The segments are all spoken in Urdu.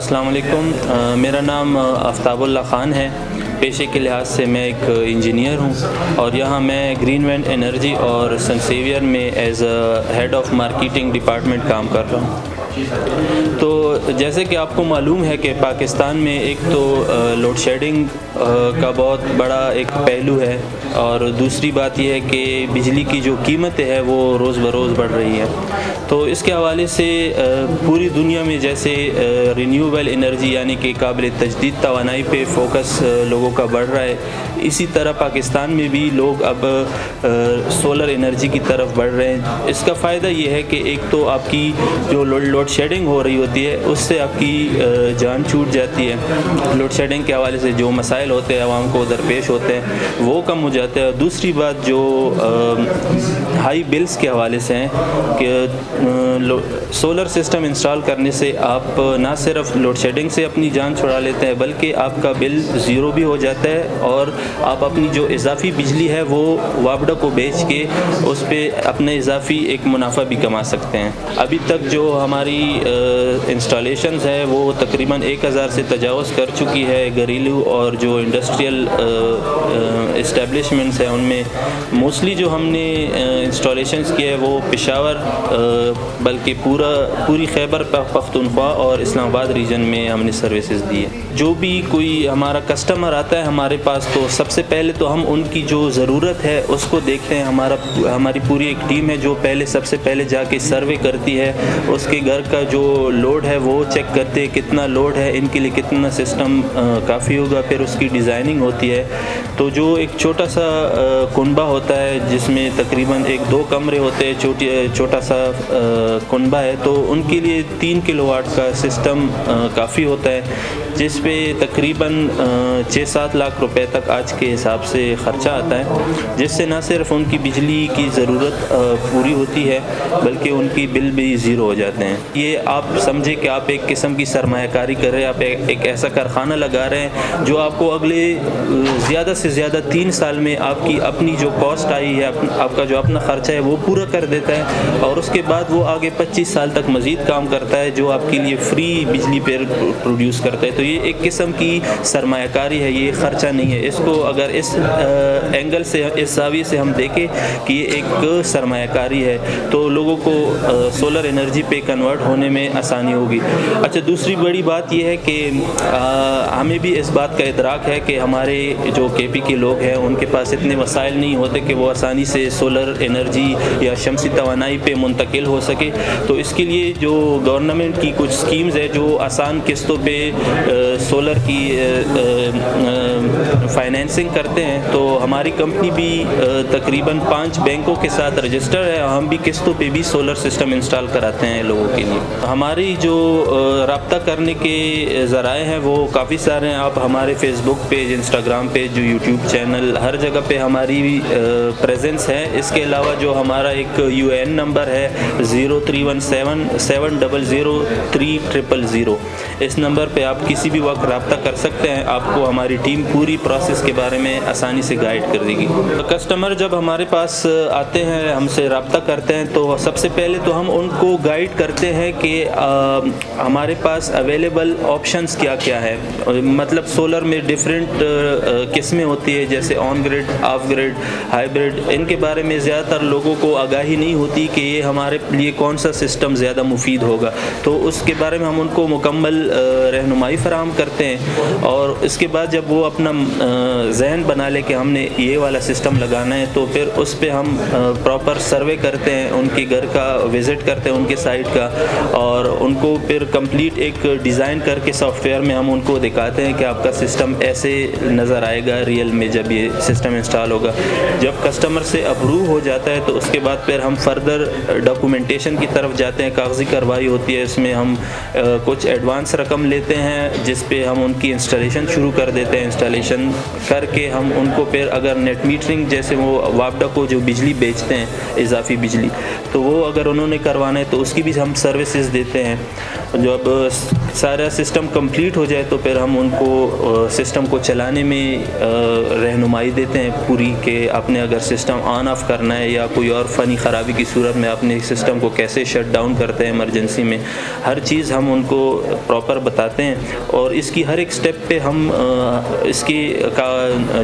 السلام علیکم، میرا نام آفتاب اللہ خان ہے۔ پیشے کے لحاظ سے میں ایک انجینئر ہوں اور یہاں میں گرین وینڈ انرجی اور سنسیویئر میں as a head of marketing department کام کر رہا ہوں۔ تو جیسے کہ آپ کو معلوم ہے کہ پاکستان میں ایک تو لوڈ شیڈنگ کا بہت بڑا ایک پہلو ہے، اور دوسری بات یہ ہے کہ بجلی کی جو قیمتیں ہے وہ روز بروز بڑھ رہی ہیں۔ تو اس کے حوالے سے پوری دنیا میں جیسے رینیویبل انرجی یعنی کہ قابل تجدید توانائی پہ فوکس لوگوں کا بڑھ رہا ہے، اسی طرح پاکستان میں بھی لوگ اب سولر انرجی کی طرف بڑھ رہے ہیں۔ اس کا فائدہ یہ ہے کہ ایک تو آپ کی جو لوڈ شیڈنگ ہو رہی ہوتی ہے اس سے آپ کی جان چھوٹ جاتی ہے۔ لوڈ شیڈنگ کے حوالے سے جو مسائل ہوتے ہیں عوام کو درپیش ہوتے ہیں وہ کم ہو جاتے ہیں۔ اور دوسری بات جو ہائی بلز کے حوالے سے ہیں کہ سولر سسٹم انسٹال کرنے سے آپ نہ صرف لوڈ شیڈنگ سے اپنی جان چھڑا لیتے ہیں بلکہ آپ کا بل زیرو بھی ہو جاتا ہے، اور آپ اپنی جو اضافی بجلی ہے وہ وابڈا کو بیچ کے اس پہ اپنے اضافی ایک منافع بھی کما سکتے ہیں۔ ابھی تک جو ہماری انسٹالیشنز ہے وہ تقریباً 1000 سے تجاوز کر چکی ہے۔ گھریلو اور جو انڈسٹریل اسٹیبلشمنٹس ہیں ان میں موسٹلی جو ہم نے انسٹالیشنز کی ہے وہ پشاور بلکہ پوری خیبر پختونخوا اور اسلام آباد ریجن میں ہم نے سروسز دی ہے۔ جو بھی کوئی ہمارا کسٹمر آتا ہے ہمارے پاس تو سب سے پہلے تو ہم ان کی جو ضرورت ہے اس کو دیکھتے ہیں۔ ہماری پوری ایک ٹیم ہے جو سب سے پہلے جا کے سروے کرتی ہے، اس کے گھر کا جو لوڈ ہے وہ چیک کرتے ہیں کتنا لوڈ ہے، ان کے لیے کتنا سسٹم کافی ہوگا، پھر اس کی ڈیزائننگ ہوتی ہے۔ تو جو ایک چھوٹا سا کنبہ ہوتا ہے جس میں تقریباً 1-2 کمرے ہوتے ہیں، چھوٹا سا کنبہ ہے، تو ان کے لیے 3 کلو واٹ کا سسٹم کافی ہوتا ہے، جس پہ تقریباً 6-7 لاکھ روپے تک آج کے حساب سے خرچہ آتا ہے، جس سے نہ صرف ان کی بجلی کی ضرورت پوری ہوتی ہے بلکہ ان کی بل بھی زیرو ہو جاتے ہیں۔ یہ آپ سمجھے کہ آپ ایک قسم کی سرمایہ کاری کر رہے ہیں، آپ ایک ایسا کارخانہ لگا رہے ہیں جو آپ کو اگلے زیادہ سے زیادہ 3 سال میں آپ کی اپنی جو کاسٹ آئی ہے، آپ کا جو اپنا خرچہ ہے وہ پورا کر دیتا ہے، اور اس کے بعد وہ آگے 25 سال تک مزید کام کرتا ہے جو آپ کے لیے فری بجلی پہ پروڈیوس کرتا ہے۔ تو یہ ایک قسم کی سرمایہ کاری ہے، یہ خرچہ نہیں ہے۔ اس کو اگر اس اینگل سے، اس زاویے سے ہم دیکھیں کہ یہ ایک سرمایہ کاری ہے تو لوگوں کو سولر انرجی پہ کنورٹ ہونے میں آسانی ہوگی۔ اچھا، دوسری بڑی بات یہ ہے کہ ہمیں بھی اس بات کا ادراک ہے کہ ہمارے جو کے پی کے لوگ ہیں ان کے پاس اتنے وسائل نہیں ہوتے کہ وہ آسانی سے سولر انرجی یا شمسی توانائی پہ منتقل ہو سکے۔ تو اس کے لیے جو گورنمنٹ کی کچھ اسکیمز ہے جو آسان قسطوں پہ سولر کی فائنینسنگ کرتے ہیں، تو ہماری کمپنی بھی تقریباً 5 بینکوں کے ساتھ رجسٹر ہے، ہم بھی قسطوں پہ بھی سولر سسٹم انسٹال کراتے ہیں لوگوں کے لیے۔ ہماری جو رابطہ کرنے کے ذرائع ہیں وہ کافی سارے ہیں۔ آپ ہمارے فیس بک پیج، انسٹاگرام پیج، جو یوٹیوب چینل، ہر جگہ پہ ہماری پریزنس ہے۔ اس کے علاوہ جو ہمارا ایک UN نمبر ہے 0317700300، اس نمبر پہ آپ کسی بھی وقت رابطہ کر سکتے ہیں، آپ کو ہماری ٹیم پوری پروسیس کے بارے میں آسانی سے گائیڈ کر دے گی۔ کسٹمر جب ہمارے پاس آتے ہیں، ہم سے رابطہ کرتے ہیں، تو سب سے پہلے تو ہم ان کو گائیڈ کرتے ہیں کہ ہمارے پاس اویلیبل آپشنز کیا کیا ہے۔ مطلب سولر میں ڈیفرنٹ قسمیں ہوتی ہے، جیسے آن گریڈ، آف گریڈ، ہائیبریڈ۔ ان کے بارے میں زیادہ تر لوگوں کو آگاہی نہیں ہوتی کہ یہ ہمارے لیے کون سا سسٹم زیادہ مفید ہوگا، تو اس کے بارے میں ہم ان کو مکمل رہنمائی فراہم کرتے ہیں۔ اور اس کے بعد جب وہ اپنا ذہن بنا لے کہ ہم نے یہ والا سسٹم لگانا ہے، تو پھر اس پہ ہم پراپر سروے کرتے ہیں، ان کے گھر کا وزٹ کرتے ہیں، ان کے سائٹ کا، اور ان کو پھر کمپلیٹ ایک ڈیزائن کر کے سافٹ ویئر میں ہم ان کو دکھاتے ہیں کہ آپ کا سسٹم ایسے نظر آئے گا ریئل میں جب یہ سسٹم انسٹال ہوگا۔ جب کسٹمر سے اپروو ہو جاتا ہے تو اس کے بعد پھر ہم فردر ڈاکومنٹیشن کی طرف جاتے ہیں، کاغذی کارروائی ہوتی ہے، اس میں ہم کچھ ایڈوانس رقم لیتے ہیں جس پہ ہم ان کی انسٹالیشن شروع کر دیتے ہیں۔ انسٹالیشن کر کر کے ہم ان کو پھر اگر نیٹ میٹرنگ جیسے وہ وابڈا کو جو بجلی بیچتے ہیں اضافی بجلی تو وہ اگر انہوں نے کروانا ہے تو اس کی بھی ہم سروسز دیتے ہیں. جب سارا سسٹم کمپلیٹ ہو جائے تو پھر ہم ان کو سسٹم کو چلانے میں رہنمائی دیتے ہیں پوری کہ آپ نے اگر سسٹم آن آف کرنا ہے یا کوئی اور فنی خرابی کی صورت میں اپنے سسٹم کو کیسے شٹ ڈاؤن کرتے ہیں ایمرجنسی میں, ہر چیز ہم ان کو پراپر بتاتے ہیں. اور اس کی ہر ایک سٹیپ پہ ہم اس کی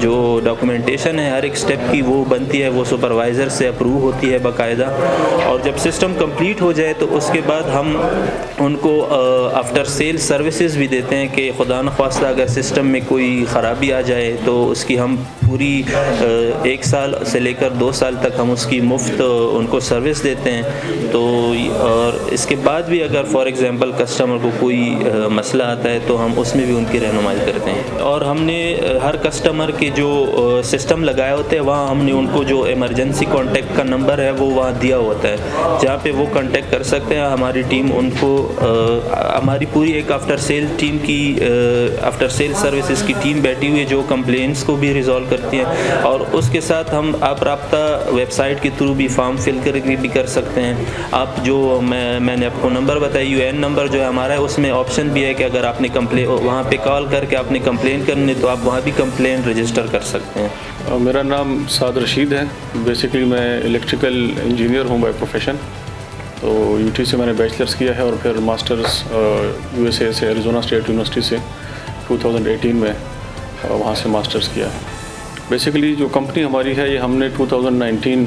جو ڈاکومنٹیشن ہے ہر ایک سٹیپ کی وہ بنتی ہے, وہ سپروائزر سے اپروو ہوتی ہے باقاعدہ. اور جب سسٹم کمپلیٹ ہو جائے تو اس کے بعد ہم ان کو آفٹر سیل سروسز بھی دیتے ہیں کہ خدا نخواستہ اگر سسٹم میں کوئی خرابی آ جائے تو اس کی ہم پوری 1 سال سے لے کر 2 سال تک ہم اس کی مفت ان کو سروس دیتے ہیں. تو اور اس کے بعد بھی اگر فار ایگزامپل کسٹمر کو کوئی مسئلہ آتا ہے تو ہم اس میں بھی ان کی رہنمائی کرتے ہیں. اور ہم نے ہر کسٹمر کے جو سسٹم لگائے ہوتے ہیں وہاں ہم نے ان کو جو ایمرجنسی کانٹیکٹ کا نمبر ہے وہ وہاں دیا ہوتا ہے جہاں پہ وہ کانٹیکٹ کر سکتے ہیں. ہماری ٹیم ان کو ہماری پوری ایک آفٹر سیل ٹیم کی آفٹر سیل سروسز کی ٹیم بیٹھی ہوئی ہے جو کمپلینٹس کو بھی ریزالو کرتی ہے. اور اس کے ساتھ ہم آپ رابطہ ویب سائٹ کے تھرو بھی فارم فل کر کے بھی کر سکتے ہیں. آپ جو میں نے آپ کو نمبر بتایا UN نمبر جو ہے ہمارا ہے, اس میں آپشن بھی ہے کہ اگر آپ نے وہاں پہ کال کر کے آپ نے کمپلین کرنی تو آپ وہاں بھی کمپلین رجسٹر کر سکتے ہیں. میرا نام سعد رشید ہے. بیسیکلی میں الیکٹریکل انجینئر ہوں بائی پروفیشن. تو UT سے میں نے بیچلرس کیا ہے اور پھر ماسٹرز USA سے ایریزونا اسٹیٹ یونیورسٹی سے 2018 میں وہاں سے ماسٹرز کیا ہے. بیسیکلی جو کمپنی ہماری ہے یہ ہم نے 2019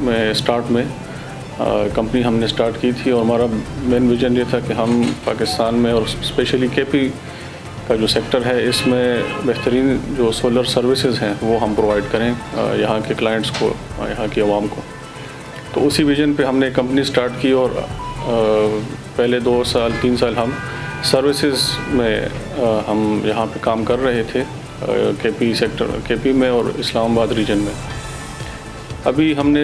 میں اسٹارٹ میں کمپنی ہم نے اسٹارٹ کی تھی اور ہمارا مین ویژن یہ تھا کہ ہم پاکستان میں اور اسپیشلی KP کا جو سیکٹر ہے اس میں بہترین جو سولر سروسز ہیں وہ ہم پرووائڈ کریں یہاں کے کلائنٹس کو, یہاں کی عوام کو. تو اسی ویژن پہ ہم نے کمپنی اسٹارٹ کی اور پہلے 2-3 سال ہم سروسز میں ہم یہاں پہ کام کر رہے تھے KP سیکٹر KP میں اور اسلام آباد ریجن میں. ابھی ہم نے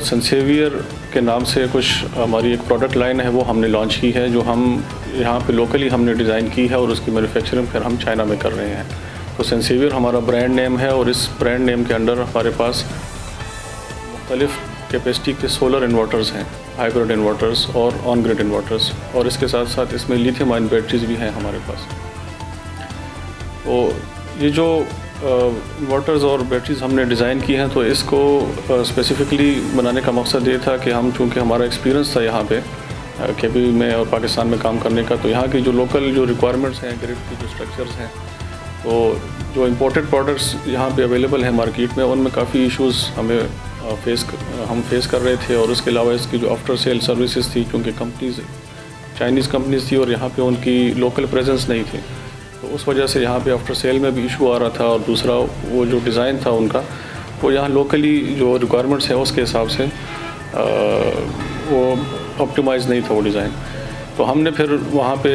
سنسیویئر کے نام سے کچھ ہماری ایک پروڈکٹ لائن ہے وہ ہم نے لانچ کی ہے جو ہم یہاں پہ لوکلی ہم نے ڈیزائن کی ہے اور اس کی مینوفیکچرنگ پھر ہم چائنا میں کر رہے ہیں. تو سنسیویئر ہمارا برانڈ نیم ہے اور اس برانڈ نیم کے انڈر ہمارے پاس مختلف کیپیسٹی کے سولر انورٹرز ہیں, ہائیبرڈ انورٹرز اور آن گریڈ انورٹرز, اور اس کے ساتھ ساتھ اس میں لیتھیم آئن بیٹریز بھی ہیں ہمارے پاس. تو یہ جو انورٹرز اور بیٹریز ہم نے ڈیزائن کی ہیں تو اس کو اسپیسیفکلی بنانے کا مقصد یہ تھا کہ ہم چونکہ ہمارا ایکسپیرینس تھا یہاں پہ KP میں اور پاکستان میں کام کرنے کا, تو یہاں کی جو لوکل جو ریکوائرمنٹس ہیں گریڈ کی جو اسٹرکچرز ہیں تو جو امپورٹڈ پروڈکٹس یہاں پہ اویلیبل ہیں مارکیٹ میں ان میں کافی ایشوز ہم فیس کر رہے تھے. اور اس کے علاوہ اس کی جو آفٹر سیل سروسز تھی کیونکہ کمپنیز چائنیز کمپنیز تھی اور یہاں پہ ان کی لوکل پریزنس نہیں تھی تو اس وجہ سے یہاں پہ آفٹر سیل میں بھی ایشو آ رہا تھا. اور دوسرا وہ جو ڈیزائن تھا ان کا وہ یہاں لوکلی جو ریکوائرمنٹس ہیں اس کے حساب سے وہ آپٹیمائز نہیں تھا وہ ڈیزائن. تو ہم نے پھر وہاں پہ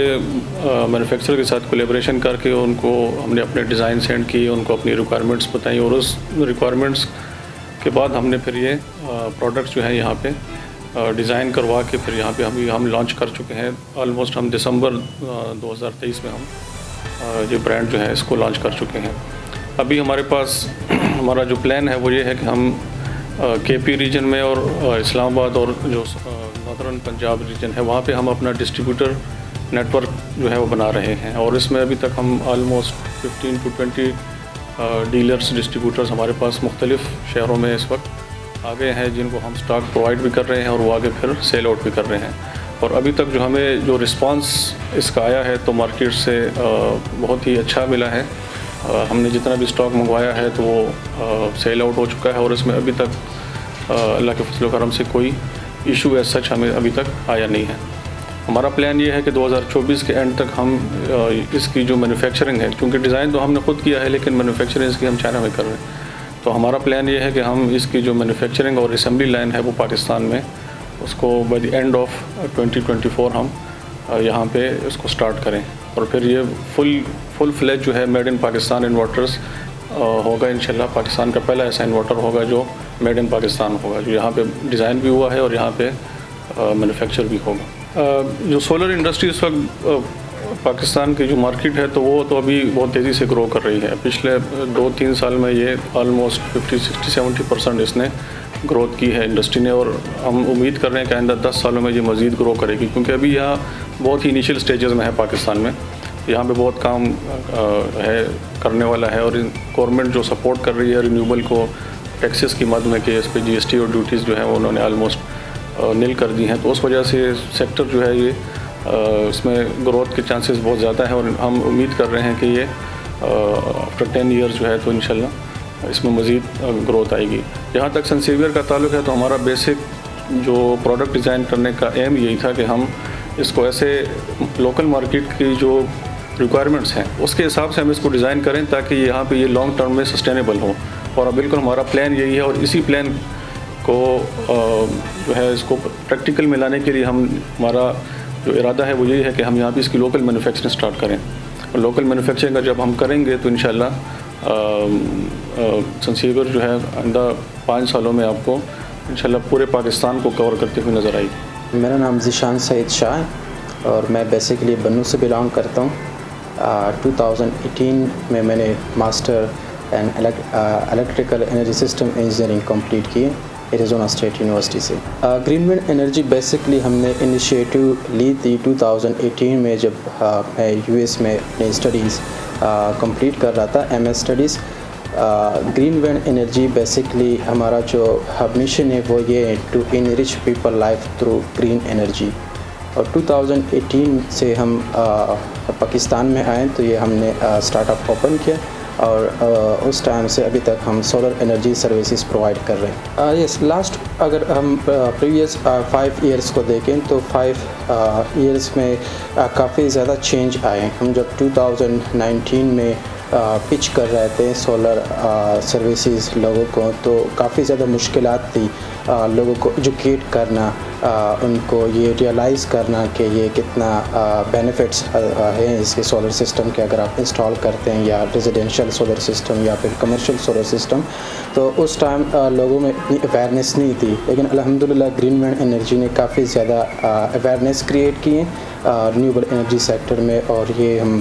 مینوفیکچرر کے ساتھ کولیبریشن کر کے ان کو ہم نے اپنے ڈیزائن سینڈ کیے, ان کو اپنی ریکوائرمنٹس بتائیں اور اس ریکوائرمنٹس کے بعد ہم نے پھر یہ پروڈکٹس جو ہیں یہاں پہ ڈیزائن کروا کے پھر یہاں پہ ہم لانچ کر چکے ہیں. آلموسٹ ہم دسمبر 2023 میں ہم یہ برانڈ جو ہے اس کو لانچ کر چکے ہیں. ابھی ہمارے پاس ہمارا جو پلان ہے وہ یہ ہے کہ ہم KP ریجن میں اور اسلام آباد اور جو نادرن پنجاب ریجن ہے وہاں پہ ہم اپنا ڈسٹریبیوٹر نیٹ ورک جو ہے وہ بنا رہے ہیں. اور اس میں ابھی تک ہم آلموسٹ 15 to 20 ڈیلرز ڈسٹریبیوٹرز ہمارے پاس مختلف شہروں میں اس وقت آ گئے ہیں جن کو ہم سٹاک پرووائڈ بھی کر رہے ہیں اور وہ آگے پھر سیل آؤٹ بھی کر رہے ہیں. اور ابھی تک جو ہمیں جو رسپانس اس کا آیا ہے تو مارکیٹ سے بہت ہی اچھا ملا ہے. ہم نے جتنا بھی سٹاک منگوایا ہے تو وہ سیل آؤٹ ہو چکا ہے اور اس میں ابھی تک اللہ کے فضل و کرم سے کوئی ایشو ایز سچ ہمیں ابھی تک آیا نہیں ہے. ہمارا پلان یہ ہے کہ 2024 کے اینڈ تک ہم اس کی جو مینوفیکچرنگ ہے, کیونکہ ڈیزائن تو ہم نے خود کیا ہے لیکن مینوفیکچرنگ اس کی ہم چائنا میں کر رہے ہیں, تو ہمارا پلان یہ ہے کہ ہم اس کی جو مینوفیکچرنگ اور اسمبلی لائن ہے وہ پاکستان میں اس کو بائی دی اینڈ آف 2024 ہم یہاں پہ اس کو سٹارٹ کریں. اور پھر یہ فل فلیج جو ہے میڈ ان پاکستان انورٹرز ہوگا انشاءاللہ. پاکستان کا پہلا ایسا انورٹر ہوگا جو میڈ ان پاکستان ہوگا, جو یہاں پہ ڈیزائن بھی ہوا ہے اور یہاں پہ مینوفیکچر بھی ہوگا. جو سولر انڈسٹری اس وقت پاکستان کی جو مارکیٹ ہے تو وہ تو ابھی بہت تیزی سے گرو کر رہی ہے. پچھلے 2-3 سال میں یہ آلموسٹ 50-60-70% اس نے گروتھ کی ہے انڈسٹری نے, اور ہم امید کر رہے ہیں کہ آئندہ 10 سالوں میں یہ مزید گرو کرے گی, کیونکہ ابھی یہاں بہت ہی انیشیل سٹیجز میں ہے پاکستان میں. یہاں پہ بہت کام ہے کرنے والا ہے, اور گورنمنٹ جو سپورٹ کر رہی ہے رینیوبل کو ٹیکسز کی مد میں کہ اس پہ GST اور ڈیوٹیز جو ہیں وہ انہوں نے آلموسٹ نیل کر دی ہیں, تو اس وجہ سے سیکٹر جو ہے یہ اس میں گروتھ کے چانسز بہت زیادہ ہیں, اور ہم امید کر رہے ہیں کہ یہ آفٹر 10 ایئرز جو ہے تو انشاءاللہ اس میں مزید گروتھ آئے گی. جہاں تک سن سیویئر کا تعلق ہے تو ہمارا بیسک جو پروڈکٹ ڈیزائن کرنے کا ایم یہی تھا کہ ہم اس کو ایسے لوکل مارکیٹ کی جو ریکوائرمنٹس ہیں اس کے حساب سے ہم اس کو ڈیزائن کریں تاکہ یہاں پہ یہ لانگ ٹرم میں سسٹینیبل ہو, اور بالکل ہمارا پلان یہی ہے, اور اسی پلان کو جو ہے اس کو پریکٹیکل میں لانے کے لیے ہمارا جو ارادہ ہے وہ یہی ہے کہ ہم یہاں پہ اس کی لوکل مینوفیکچرنگ سٹارٹ کریں, اور لوکل مینوفیکچرنگ کا جب ہم کریں گے تو انشاءاللہ سنسیور جو ہے آئندہ 5 سالوں میں آپ کو انشاءاللہ پورے پاکستان کو کور کرتے ہوئے نظر آئے گی. میرا نام ذیشان سعید شاہ ہے اور میں بیسیکلی بنو سے بلانگ کرتا ہوں. 2018 میں نے master and electrical energy system engineering complete کی ایریزونا اسٹیٹ یونیورسٹی سے. گرین وینڈ انرجی بیسکلی ہم نے انیشیٹو لی تھی 2018 میں جب میں US میں اپنی اسٹڈیز کمپلیٹ کر رہا تھا, MS studies. Green wind energy basically ہمارا جو مشن ہے وہ یہ ہے to enrich people life through green energy. اور 2018 سے ہم پاکستان میں آئے تو یہ ہم نے اسٹارٹ اپ اوپن کیا, اور اس ٹائم سے ابھی تک ہم سولر انرجی سروسز پرووائڈ کر رہے ہیں. یس لاسٹ اگر ہم پریویس 5 ایئرس کو دیکھیں تو 5 ایئرس میں کافی زیادہ چینج آئے ہیں. ہم جب 2019 میں پچ کر رہے تھے سولر سروسز لوگوں کو تو کافی زیادہ مشکلات تھی لوگوں کو ایجوکیٹ کرنا, ان کو یہ ریئلائز کرنا کہ یہ کتنا بینیفٹس ہیں اس کے سولر سسٹم کے اگر آپ انسٹال کرتے ہیں, یا ریزیڈینشیل سولر سسٹم یا پھر کمرشل سولر سسٹم. تو اس ٹائم لوگوں میں اتنی اویئرنیس نہیں تھی, لیکن الحمدللہ گرین وینڈ انرجی نے کافی زیادہ اویئرنیس کریٹ کی ہے رینیوبل انرجی سیکٹر میں, اور یہ ہم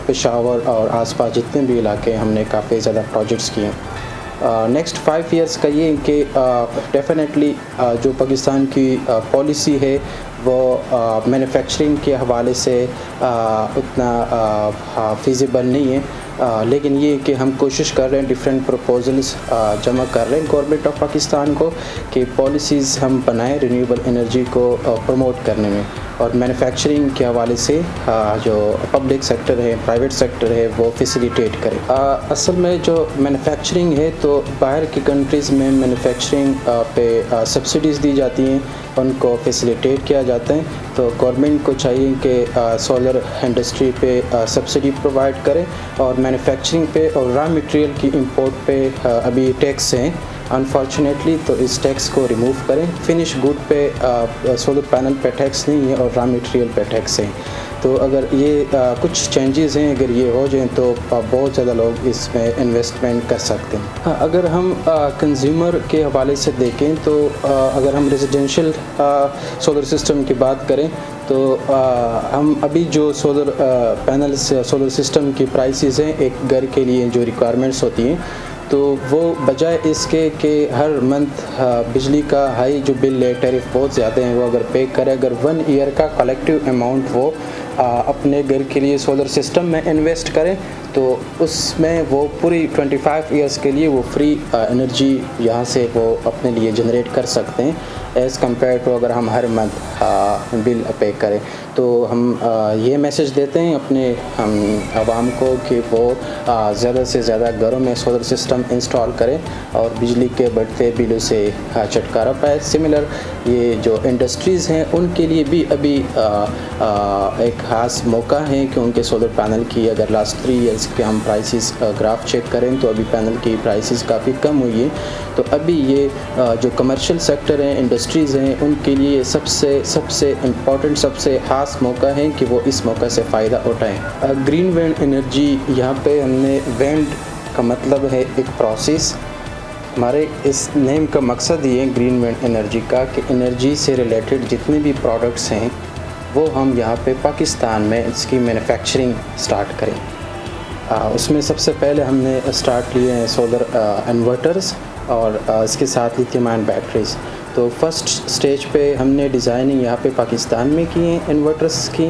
پشاور اور آس پاس جتنے بھی علاقے ہم نے کافی زیادہ پروجیکٹس کیے ہیں. نیکسٹ 5 ایئرس کا یہ کہ ڈیفینیٹلی جو پاکستان کی پالیسی ہے وہ مینوفیکچرنگ کے حوالے سے اتنا فیزیبل نہیں ہے, لیکن یہ کہ ہم کوشش کر رہے ہیں ڈفرینٹ پروپوزلس جمع کر رہے ہیں گورنمنٹ آف پاکستان کو کہ پالیسیز ہم بنائیں رینیوبل انرجی کو پروموٹ کرنے میں, اور مینوفیکچرنگ کے حوالے سے جو پبلک سیکٹر ہے پرائیویٹ سیکٹر ہے وہ فیسیلیٹیٹ کرے. اصل میں جو مینوفیکچرنگ ہے تو باہر کی کنٹریز میں مینوفیکچرنگ پہ سبسڈیز دی جاتی ہیں, ان کو فیسیلیٹیٹ کیا جاتا ہے. تو گورنمنٹ کو چاہیے کہ سولر انڈسٹری پہ سبسڈی پرووائڈ کرے, اور مینوفیکچرنگ پہ اور را مٹیریل کی امپورٹ پہ ابھی ٹیکس ہیں انفارچونیٹلی, تو اس ٹیکس کو ریموو کریں. فنش گڈ پہ سولر پینل پہ ٹیکس نہیں ہے اور را مٹیریل پہ ٹیکس ہیں. تو اگر یہ کچھ چینجز ہیں اگر یہ ہو جائیں تو بہت زیادہ لوگ اس میں انویسٹمنٹ کر سکتے ہیں. اگر ہم کنزیومر کے حوالے سے دیکھیں تو اگر ہم ریزیڈینشیل سولر سسٹم کی بات کریں تو ہم ابھی جو سولر پینلز سولر سسٹم کی پرائسز ہیں ایک گھر کے لیے جو ریکوائرمنٹس ہوتی ہیں, تو وہ بجائے اس کے کہ ہر منتھ بجلی کا ہائی جو بل ہے ٹیرف بہت زیادہ ہیں وہ اگر پے کرے, اگر 1 ایئر کا کلیکٹیو اماؤنٹ وہ اپنے گھر کے لیے سولر سسٹم میں انویسٹ کریں تو اس میں وہ پوری 25 ایئرس کے لیے وہ فری انرجی یہاں سے وہ اپنے لیے جنریٹ کر سکتے ہیں ایز کمپیئر ٹو اگر ہم ہر منتھ بل پے کریں. تو ہم یہ میسج دیتے ہیں اپنے عوام کو کہ وہ زیادہ سے زیادہ گھروں میں سولر سسٹم انسٹال کریں اور بجلی کے بڑھتے بلوں سے چھٹکارا پائے. سملر یہ جو انڈسٹریز ہیں ان کے لیے بھی ابھی ایک خاص موقع ہے کیونکہ سولر پینل کی اگر لاسٹ 3 ایئرس کے ہم پرائسز گراف چیک کریں تو ابھی پینل کی پرائسز کافی کم ہوئی ہیں. تو ابھی یہ جو کمرشل سیکٹر ہیں انڈسٹریز ہیں ان کے لیے سب سے امپورٹنٹ سب سے خاص موقع ہے کہ وہ اس موقع سے فائدہ اٹھائیں. گرین وینڈ انرجی یہاں پہ ہم نے وینڈ کا مطلب ہے ایک پروسیس. ہمارے اس نیم کا مقصد یہ ہے گرین وینڈ انرجی کا کہ انرجی سے ریلیٹڈ جتنے بھی پروڈکٹس ہیں وہ ہم یہاں پہ پاکستان میں اس کی مینوفیکچرنگ سٹارٹ کریں. اس میں سب سے پہلے ہم نے سٹارٹ لیے ہیں سولر انورٹرز اور اس کے ساتھ لیتھیم آئن بیٹریز. تو فرسٹ سٹیج پہ ہم نے ڈیزائننگ یہاں پہ پاکستان میں کی ہیں انورٹرز کی,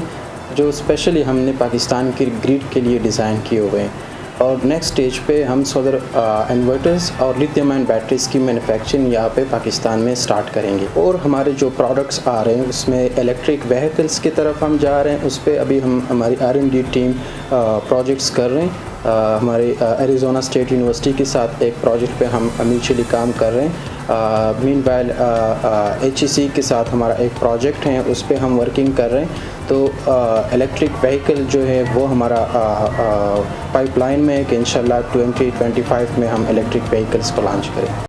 جو اسپیشلی ہم نے پاکستان کی گریڈ کے لیے ڈیزائن کیے ہوئے ہیں. اور نیکسٹ سٹیج پہ ہم سولر انورٹرز اور لیتھیم آئن بیٹریز کی مینوفیکچرنگ یہاں پہ پاکستان میں سٹارٹ کریں گے. اور ہمارے جو پروڈکٹس آ رہے ہیں اس میں الیکٹرک وہیکلس کی طرف ہم جا رہے ہیں. اس پہ ابھی ہماری R&D ٹیم پروجیکٹس کر رہے ہیں. ہمارے ایریزونا اسٹیٹ یونیورسٹی کے ساتھ ایک پروجیکٹ پہ ہم میوچولی کام کر رہے ہیں. مین وائل HEC کے ساتھ ہمارا ایک پروجیکٹ ہے, اس پہ ہم ورکنگ کر رہے ہیں. تو الیکٹرک وہیکل جو ہے وہ ہمارا پائپ لائن میں ہے کہ انشاءاللہ 2025 میں ہم الیکٹرک وہیکلس کو لانچ کریں.